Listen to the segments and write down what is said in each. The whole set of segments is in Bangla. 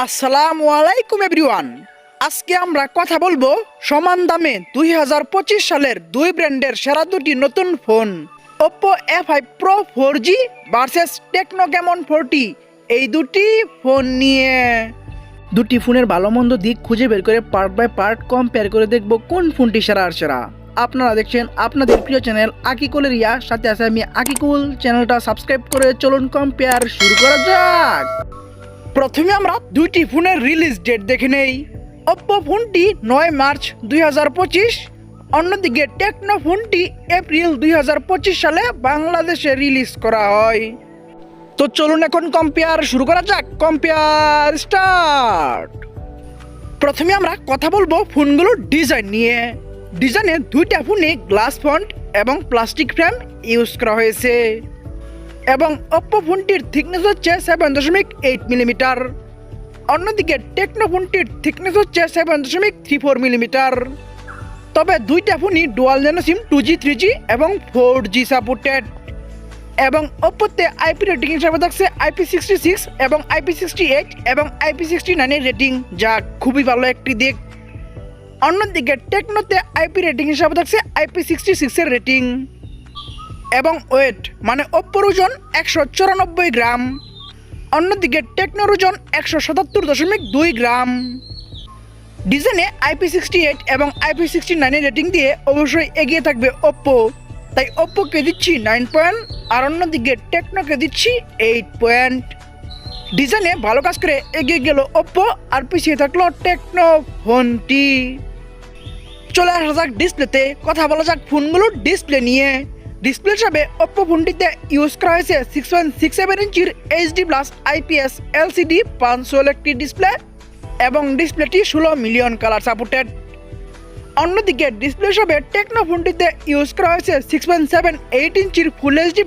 আসসালামু আলাইকুম এভরিওয়ান। আজকে আমরা কথা বলবো সমান দামে 2025 সালের দুই ব্র্যান্ডের সেরা দুটি নতুন phone, Oppo A5 Pro 4G versus techno Camon 40। এই দুটি ফোন নিয়ে দুটি ফোনের ভালো মন্দ দিক খুঁজে বের করে পার্ট বাই পার্ট কম্পেয়ার করে দেখব কোন ফোনটি সেরা আর সেরা। আপনারা দেখছেন আপনাদের প্রিয় চ্যানেল আকিকুল রিয়া, সাথে আছে আমি আকিকুল। চ্যানেলটা সাবস্ক্রাইব করে চলুন কম্পেয়ার শুরু করা যাক। প্রথমে আমরা দুইটি ফোনের রিলিজ ডেট দেখে নেই। Oppo ফোনটি 9 মার্চ 2025, অন্যদিকে টেকনো ফোনটি এপ্রিল 2025 সালে বাংলাদেশে রিলিজ করা হয়। তো চলুন এখন কম্পেয়ার শুরু করা যাক। Compare start. প্রথমে আমরা কথা বলবো ফোনগুলোর ডিজাইন নিয়ে। ডিজাইনে দুইটা ফোনে গ্লাস ফন্ট এবং প্লাস্টিক ফ্রেম ইউজ করা হয়েছে এবং Oppo ফোনটির থিকনেস হচ্ছে 7.8 মিলিমিটার। অন্যদিকে টেকনো ফোনটির থিকনেস হচ্ছে 7.34 মিলিমিটার। তবে দুইটা ফোনই ডুয়াল ন্যানো সিম 2G 3G এবং 4G সাপোর্টেড এবং Oppoতে আইপি রেটিং হিসাবে থাকছে IP66 এবং IP68 এবং IP69 এর রেটিং, যা খুবই ভালো একটি দিক। অন্যদিকে টেকনোতে আইপি রেটিং হিসাবে থাকছে IP66 এর রেটিং এবং ওয়েট মানে Oppoর ওজন 194 গ্রাম, অন্যদিকে টেকনোর ওজন 177.2 গ্রাম। ডিজাইনে IP68 এবং IP69 এর রেটিং দিয়ে অবশ্যই এগিয়ে থাকবে Oppo, তাই Oppoকে দিচ্ছি 9 পয়েন্ট আর অন্যদিকে টেকনোকে দিচ্ছি 8 পয়েন্ট। ডিজাইনে ভালো কাজ করে এগিয়ে গেল Oppo আর পিছিয়ে থাকলো টেকনো ফোনটি। চলে আসা যাক ডিসপ্লেতে। কথা বলা যাক ফোনগুলোর ডিসপ্লে নিয়ে। ডিসপ্লে হিসাবে Oppo ফোনটিতে ইউজ করা হয়েছে 6.67 ইঞ্চির HD+ IPS LCD পাঞ্চুয়াল একটি ডিসপ্লে এবং ডিসপ্লেটি 16 মিলিয়ন কালার সাপোর্টেড। অন্যদিকে ডিসপ্লে হিসাবে টেকনো ফোনটিতে ইউজ করা হয়েছে 6.78 ইঞ্চির ফুল HD+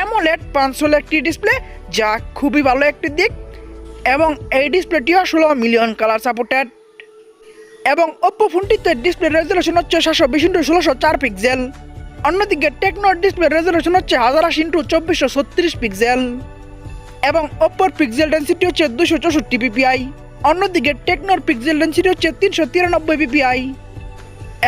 AMOLED পাঞ্চুয়াল একটি ডিসপ্লে, যা খুবই ভালো একটি দিক এবং এই ডিসপ্লেটিও 16 মিলিয়ন কালার সাপোর্টেড। এবং Oppo ফোনটিতে ডিসপ্লে রেজোলিউশন হচ্ছে 720x1604 পিক্সেল। অন্যদিকে টেকনোর ডিসপ্লে রেজোলিউশন হচ্ছে 1080x2436 পিক্সেল এবং Oppoর পিক্সেল ডেন্সিটি হচ্ছে 264 ppi। অন্যদিকে টেকনোর পিক্সেল ডেন্সিটি হচ্ছে 393 ppi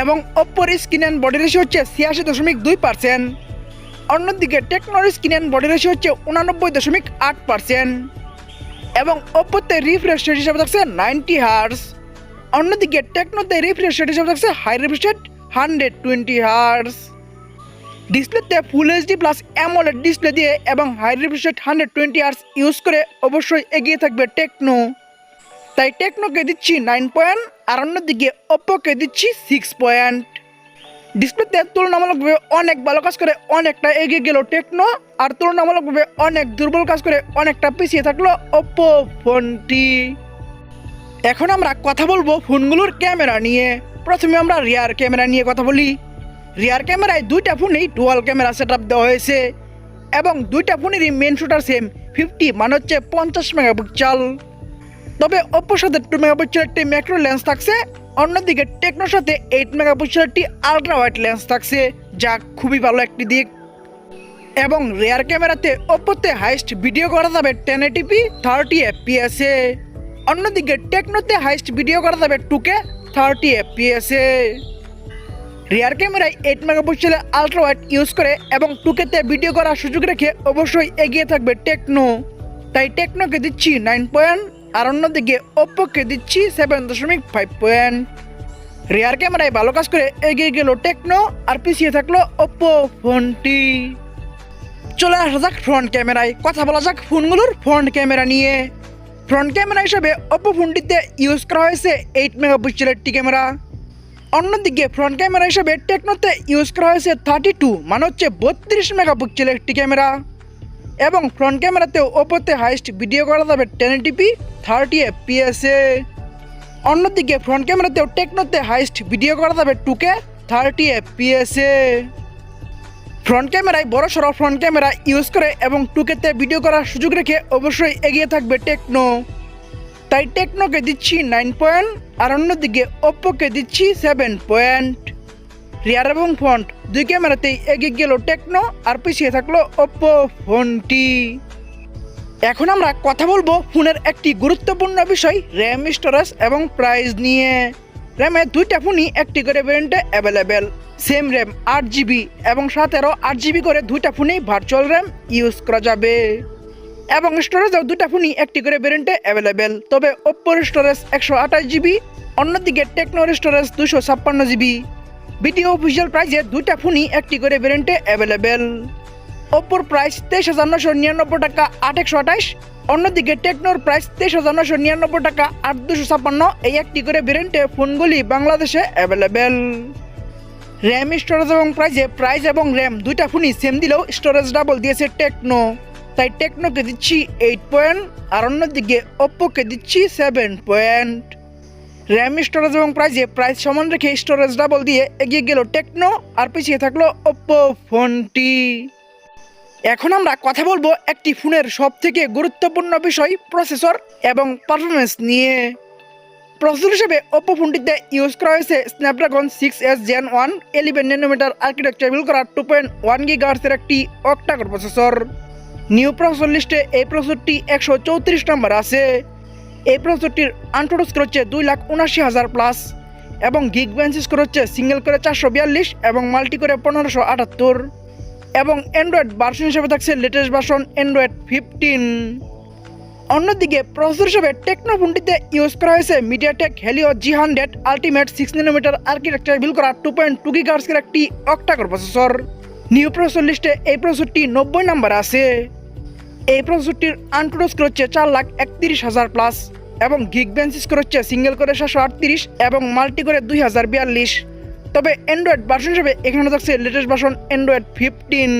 এবং Oppoর স্ক্রিন অ্যান্ড বডি রেশিও হচ্ছে 86.2%। অন্যদিকে টেকনোর স্ক্রিন অ্যান্ড বডি রেশিও হচ্ছে 89.8% এবং Oppoতে রিফ্রেশ রেট হিসাবে থাকছে 90 হার্টজ। অন্যদিকে টেকনোতে রিফ্রেশ রেট হিসাবে থাকছে হাই রিফ্রেশ রেট 120 হার্টজ। ডিসপ্লেতে ফুল HD+ AMOLED ডিসপ্লে দিয়ে এবং high refresh rate 120 hertz use করে অবশ্যই এগিয়ে থাকবে টেকনো, তাই টেকনোকে দিচ্ছি 9 পয়েন্ট আর অন্যদিকে Oppoকে দিচ্ছি 6 পয়েন্ট। ডিসপ্লেতে তুলনামূলকভাবে অনেক ভালো কাজ করে অনেকটা এগিয়ে গেল টেকনো আর তুলনামূলকভাবে অনেক দুর্বল কাজ করে অনেকটা পিছিয়ে থাকলো Oppo ফোনটি। এখন আমরা কথা বলবো ফোনগুলোর ক্যামেরা নিয়ে। প্রথমে আমরা রিয়ার ক্যামেরা নিয়ে কথা বলি। রিয়ার ক্যামেরায় দুইটা ফোনেই ডুয়াল ক্যামেরা সেটআপ দেওয়া হয়েছে এবং দুইটা ফোনেরই মেন শুটার সেম 50 মানে হচ্ছে 50 মেগাপিক্সেল। তবে Oppoর সাথে 2 মেগাপিক্সেল একটি ম্যাক্রো লেন্স থাকছে, অন্যদিকে টেকনোর সাথে 8 মেগাপিক্সেল একটি আলট্রা ওয়াইড লেন্স থাকছে, যা খুবই ভালো একটি দিক। এবং রিয়ার ক্যামেরাতে Oppoতে হাইস্ট ভিডিও করা যাবে 1080p 30 fps এ, অন্যদিকে টেকনোতে হাইস্ট ভিডিও করা যাবে 2K 30 fps এ। রিয়ার ক্যামেরায় 8 মেগাপিক্সেলের আলট্রা ওয়াইড ইউজ করে এবং 2Kতে ভিডিও করার সুযোগ রেখে অবশ্যই এগিয়ে থাকবে টেকনো, তাই টেকনোকে দিচ্ছি 9 পয়েন্ট আর অন্যদিকে Oppoকে দিচ্ছি 7.5 পয়েন্ট। রিয়ার ক্যামেরায় ভালো কাজ করে এগিয়ে গেল টেকনো আর পিছিয়ে থাকলো Oppo ফোনটি। চলে আসা যাক ফ্রন্ট ক্যামেরায়। কথা বলা যাক ফোনগুলোর ফ্রন্ট ক্যামেরা নিয়ে। ফ্রন্ট ক্যামেরা হিসাবে Oppo ফোনটিতে ইউজ করা হয়েছে 8 মেগাপিক্সেলের একটি ক্যামেরা। অন্যদিকে ফ্রন্ট ক্যামেরা হিসাবে টেকনোতে ইউজ করা হয়েছে 32 মানে হচ্ছে 32 মেগাপিক্সেলের একটি ক্যামেরা এবং ফ্রন্ট ক্যামেরাতেও Oppoতে হাইস্ট ভিডিও করা যাবে 1080p 30 fps এ। অন্যদিকে ফ্রন্ট ক্যামেরাতেও টেকনোতে হাইস্ট ভিডিও করা যাবে 2K 30 fps এ। ফ্রন্ট ক্যামেরায় বড় সড়ো ফ্রন্ট ক্যামেরা ইউজ করে এবং 2Kতে ভিডিও করার সুযোগ রেখে অবশ্যই এগিয়ে থাকবে টেকনো, তাই টেকনোকে দিচ্ছি 9 পয়েন্ট আর অন্যদিকে Oppoকে দিচ্ছি 7 পয়েন্ট। রিয়ার এবং ফ্রন্ট দুই ক্যামেরাতেই এগিয়ে গেল টেকনো আর পিছিয়ে থাকলো Oppo ফোনটি। এখন আমরা কথা বলবো ফোনের একটি গুরুত্বপূর্ণ বিষয় র্যাম, স্টোরেজ এবং প্রাইস নিয়ে। র্যামে দুইটা ফোনই একটি করে ভ্যারিয়েন্টে অ্যাভেলেবেল। সেম র্যাম 8 GB এবং 8GB করে দুইটা ফোনেই ভার্চুয়াল র্যাম ইউজ করা যাবে। এবং স্টোরেজও দুইটা ফোনই একটি করে ভ্যারিয়েন্টে অ্যাভেলেবেল। তবে ওপ্পোর স্টোরেজ 128 GB, অন্যদিকে টেকনোর স্টোরেজ 256 GB। ভিডিও অফিসিয়াল প্রাইসে দুইটা ফোনই একটি করে ভ্যারিয়েন্টে অ্যাভেলেবেল। ওপ্পোর প্রাইস 23,999 টাকা 8/128, অন্যদিকে টেকনোর প্রাইস 23,999 টাকা 8/256। এই একটি করে ভ্যারিয়েন্টে ফোনগুলি বাংলাদেশে অ্যাভেলেবেল। র্যাম, স্টোরেজ এবং প্রাইস এবং র্যাম দুইটা ফোনই সেম দিলেও স্টোরেজ ডাবল দিয়েছে টেকনো, তাই টেকনোকে দিচ্ছি 8 পয়েন্ট আর অন্যদিকে ওপ্পোকে দিচ্ছি 7 পয়েন্ট। র্যাম, স্টোরেজ এবং প্রাইস সমান রেখে স্টোরেজ ডাবল দিয়ে এগিয়ে গেল টেকনো আর পিছিয়ে থাকলো ওপ্পো ফোনটি। এখন আমরা কথা বলবো একটি ফোনের সবথেকে গুরুত্বপূর্ণ বিষয় প্রসেসর এবং পারফরমেন্স নিয়ে। প্রসেসর হিসেবে ওপ্পো ফোনটিতে ইউজ করা হয়েছে Snapdragon 6S Gen 1 11 nm architecture build করা 2.1 GHz এর একটি অক্টা-কোর প্রসেসর। নিউ প্রসেসর লিস্টে এই প্রসেসরটি 134 নম্বর আছে। এই প্রসেসরটির আনটোটাল স্কোর হচ্ছে 2,79,000+ এবং গিগবেঞ্চ স্কোর হচ্ছে সিঙ্গেল করে 442 এবং মাল্টি করে 1578 এবং অ্যান্ড্রয়েড ভার্সন হিসেবে থাকছে লেটেস্ট ভার্সন অ্যান্ড্রয়েড 15। অন্যদিকে প্রসেসর হিসেবে টেকনো ফোনটিতে ইউজ করা হয়েছে MediaTek Helio G100 ultimate 6 nm architecture build করা 2.2 GHz এর একটি অক্টা-কোর প্রসেসর। নিউ প্রসেসর লিস্টে এই প্রসেসরটি 90 নম্বর আছে। এই প্রসেসরটির আনটোটাল স্কোর হচ্ছে 4,31,000+ এবং গিগবেঞ্চ স্কোর হচ্ছে সিঙ্গেল করে 738 এবং মাল্টি করে 2042। তবে অ্যান্ড্রয়েড ভার্সন হিসেবে এখানে থাকছে লেটেস্ট ভার্সন অ্যান্ড্রয়েড 15।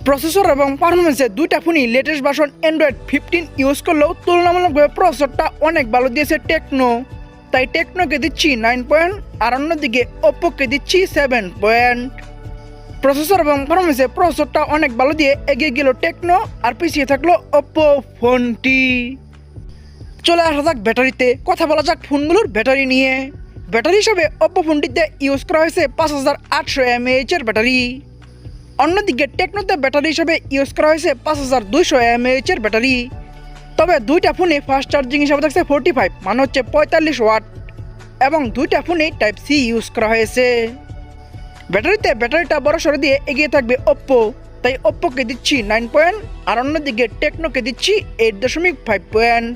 প্রসেসর এবং পারফরমেন্সে দুইটা ফোনই লেটেস্ট ভার্সন অ্যান্ড্রয়েড 15 ইউজ করলেও তুলনামূলকভাবে প্রসেসরটা অনেক ভালো দিয়েছে টেকনো, তাই টেকনোকে দিচ্ছি 9 পয়েন্ট আর অন্যদিকে ওপ্পোকে দিচ্ছি 7 পয়েন্ট। প্রসেসর এবং পারফরমেন্সে প্রসেসরটা অনেক ভালো দিয়ে এগিয়ে গেল টেকনো আর পিছিয়ে থাকলো ওপ্পো ফোনটি। চলে আসা যাক ব্যাটারিতে, কথা বলা যাক ফোনগুলোর ব্যাটারি নিয়ে। ব্যাটারি হিসাবে ওপ্পো ফোনটিতে ইউজ করা হয়েছে 5800 mAh এর ব্যাটারি। অন্যদিকে টেকনোতে ব্যাটারি হিসাবে ইউজ করা হয়েছে 5200 mAh এর ব্যাটারি। তবে দুইটা ফোনে ফাস্ট চার্জিং হিসাবে থাকছে 45 মানে হচ্ছে 45 ওয়াট এবং দুইটা ফোনে টাইপ সি ইউজ করা হয়েছে। ব্যাটারিটা বড় সরে দিয়ে এগিয়ে থাকবে ওপ্পো, তাই ওপ্পোকে দিচ্ছি 9 পয়েন্ট আর অন্যদিকে টেকনোকে দিচ্ছি 8.5 পয়েন্ট।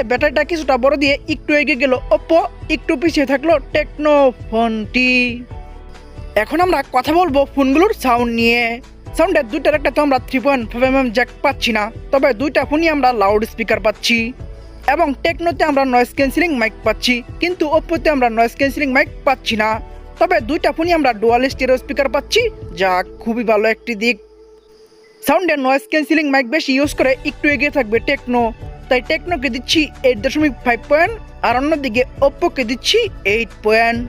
ব্যাটারিটা কিছুটা বড় দিয়ে একটু এগিয়ে গেল ওপ্পো, একটু পিছিয়ে থাকলো টেকনো ফোনটি। এখন আমরা কথা বলবো ফোনগুলোর সাউন্ড নিয়ে। সাউন্ডের দুইটার একটা তো আমরা 3.5mm জ্যাক পাচ্ছি না, তবে দুইটা ফোনই আমরা লাউড স্পিকার পাচ্ছি এবং টেকনোতে আমরা নয়েজ ক্যান্সেলিং মাইক পাচ্ছি, কিন্তু ওপ্পোতে আমরা নয়েজ ক্যান্সেলিং মাইক পাচ্ছি না। তবে দুইটা ফোনই আমরা ডুয়াল স্টেরিও স্পিকার পাচ্ছি, যা খুবই ভালো একটি দিক। সাউন্ডের নয়েজ ক্যান্সেলিং মাইক বেশি ইউজ করে একটু এগিয়ে থাকবে টেকনো, তাই টেকনোকে দিচ্ছি 8.5 পয়েন্ট আর অন্যদিকে ওপ্পোকে দিচ্ছি 8 পয়েন্ট।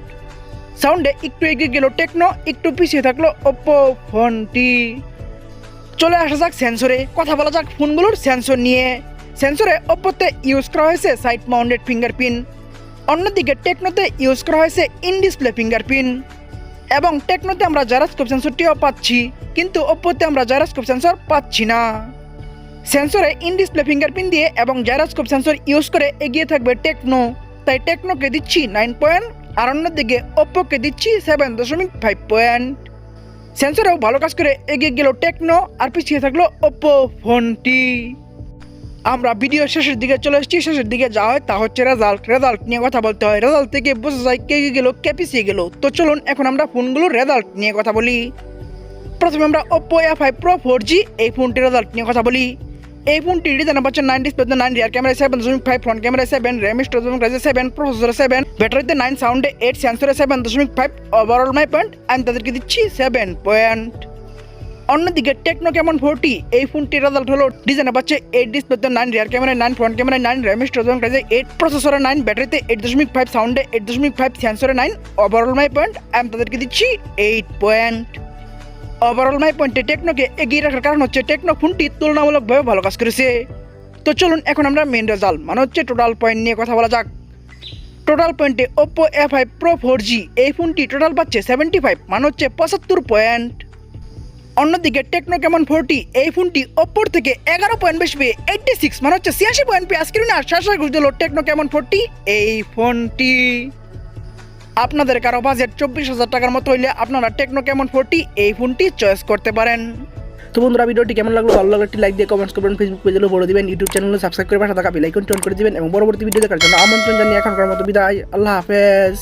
সাউন্ডে একটু এগিয়ে গেল টেকনো, একটু পিছিয়ে থাকলো ওপ্পো ফোনটি। চলে আসা যাক সেন্সরে, কথা বলা যাক ফোনগুলোর সেন্সর নিয়ে। সেন্সরে ওপ্পোতে ইউজ করা হয়েছে সাইড মাউন্টেড ফিঙ্গারপ্রিন্ট, অন্যদিকে টেকনোতে ইউজ করা হয়েছে ইন ডিসপ্লে ফিঙ্গারপ্রিন্ট এবং টেকনোতে আমরা জাইরোস্কোপ সেন্সরটিও পাচ্ছি, কিন্তু ওপ্পোতে আমরা জাইরোস্কোপ সেন্সর পাচ্ছি না। সেন্সরে ইন ডিসপ্লে ফিঙ্গারপ্রিন্ট দিয়ে এবং জাইরোস্কোপ সেন্সর ইউজ করে এগিয়ে থাকবে টেকনো, তাই টেকনোকে দিচ্ছি 9 পয়েন্ট আর অন্যদিকে ওপ্পোকে দিচ্ছি 7.5 পয়েন্ট। সেন্সরেও ভালো কাজ করে এগিয়ে গেল টেকনো আর পিছিয়ে থাকলো ওপ্পো ফোনটি। আমরা ভিডিও শেষের দিকে চলে এসেছি। শেষের দিকে যা হয় তা হচ্ছে রেজাল্ট নিয়ে কথা বলতে হয়। রেজাল্ট থেকে বোঝা যায় কে এগিয়ে গেল কে পিছিয়ে গেল। তো চলুন এখন আমরা ফোনগুলোর রেজাল্ট নিয়ে কথা বলি। প্রথমে আমরা ওপ্পো A5 Pro 4G এই ফোনটির রেজাল্ট নিয়ে কথা বলি। এই ফোনটি ডিজাইন পাচ্ছেন 9, display 9, rear camera 7.5, front camera 7, RAM, storage এবং প্রাইস 7, প্রসেসর 7, ব্যাটারিতে 9, সাউন্ডে 8, সেন্সরে 7.5, ওভারঅল মাই পয়েন্ট আমি তাদেরকে দিচ্ছি 7 পয়েন্ট। অন্যদিকে টেকনো ক্যামন 40 এই ফোনটির রেজাল্ট হলো ডিজাইনে পাচ্ছে 8, ডিসপ্লেতে 9, rear camera 9, front camera 9, RAM, storage এবং প্রাইস 8, প্রসেসরে 9, ব্যাটারিতে 8.5, সাউন্ডে 8.5, সেন্সরে 9, ওভারঅল মাই পয়েন্ট আমি তাদেরকে দিচ্ছি 8 পয়েন্ট। ওভারঅল মাই পয়েন্টে টেকনোকে এগিয়ে রাখার কারণ হচ্ছে টেকনো ফোনটি তুলনামূলকভাবে ভালো কাজ করেছে। তো চলুন এখন আমরা মেন রেজাল্ট মানে হচ্ছে টোটাল পয়েন্ট নিয়ে কথা বলা যাক। টোটাল পয়েন্টে ওপ্পো A5 Pro 4G এই ফোনটি টোটাল পাচ্ছে 75 মানে হচ্ছে 75 পয়েন্ট। অন্যদিকে টেকনো কেমন 40 এই ফোনটি ওপ্পোর থেকে 11 পয়েন্ট বেশি পেয়ে 86 মানে হচ্ছে 86 পয়েন্ট পেয়ে আজকের না শাসা ঘুষ দিল টেকনো কেমন 40 এই ফোনটি। আপনাদের কারো বাজেট 24,000 টাকার মতো হইলে আপনারা টেকনো কেমন 40 এই ফোনটি চয়েস করতে পারেন। তো বন্ধুরা ভিডিওটি কেমন লাগলো, ভালো লাগলে একটি লাইক দিয়ে কমেন্টস করবেন, ফেসবুক পেজে ফলো দিবেন, ইউটিউব চ্যানেলে সাবস্ক্রাইব করে পাশে থাকা বেল আইকনটি অন করে দিবেন এবং পরবর্তী ভিডিও দেখার জন্য আমন্ত্রণ জানিয়ে এখনকার মতো বিদায়। আল্লাহ হাফেজ।